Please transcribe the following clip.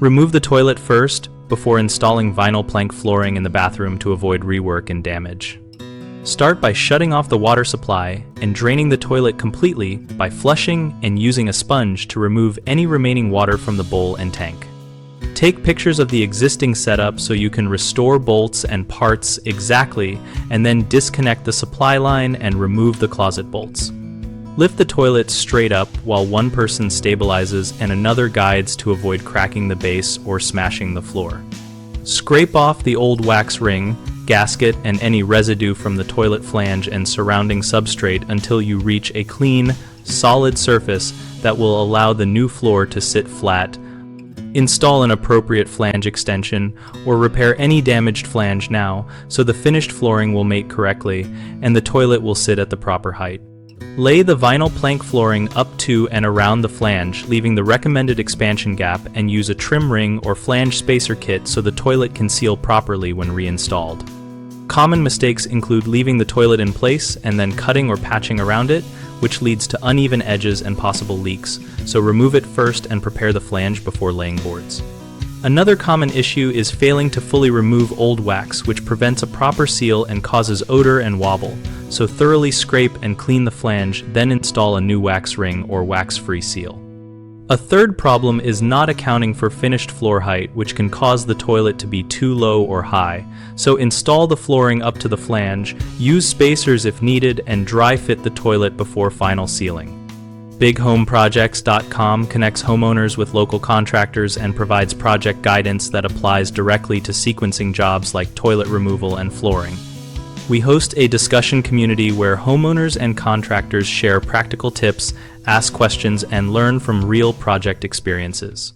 Remove the toilet first before installing vinyl plank flooring in the bathroom to avoid rework and damage. Start by shutting off the water supply and draining the toilet completely by flushing and using a sponge to remove any remaining water from the bowl and tank. Take pictures of the existing setup so you can restore bolts and parts exactly, and then disconnect the supply line and remove the closet bolts. Lift the toilet straight up while one person stabilizes and another guides to avoid cracking the base or smashing the floor. Scrape off the old wax ring, gasket, and any residue from the toilet flange and surrounding substrate until you reach a clean, solid surface that will allow the new floor to sit flat. Install an appropriate flange extension or repair any damaged flange now so the finished flooring will mate correctly and the toilet will sit at the proper height. Lay the vinyl plank flooring up to and around the flange, leaving the recommended expansion gap, and use a trim ring or flange spacer kit so the toilet can seal properly when reinstalled. Common mistakes include leaving the toilet in place and then cutting or patching around it, which leads to uneven edges and possible leaks, so remove it first and prepare the flange before laying boards. Another common issue is failing to fully remove old wax, which prevents a proper seal and causes odor and wobble, so thoroughly scrape and clean the flange, then install a new wax ring or wax-free seal. A third problem is not accounting for finished floor height, which can cause the toilet to be too low or high, so install the flooring up to the flange, use spacers if needed, and dry fit the toilet before final sealing. BigHomeProjects.com connects homeowners with local contractors and provides project guidance that applies directly to sequencing jobs like toilet removal and flooring. We host a discussion community where homeowners and contractors share practical tips, ask questions, and learn from real project experiences.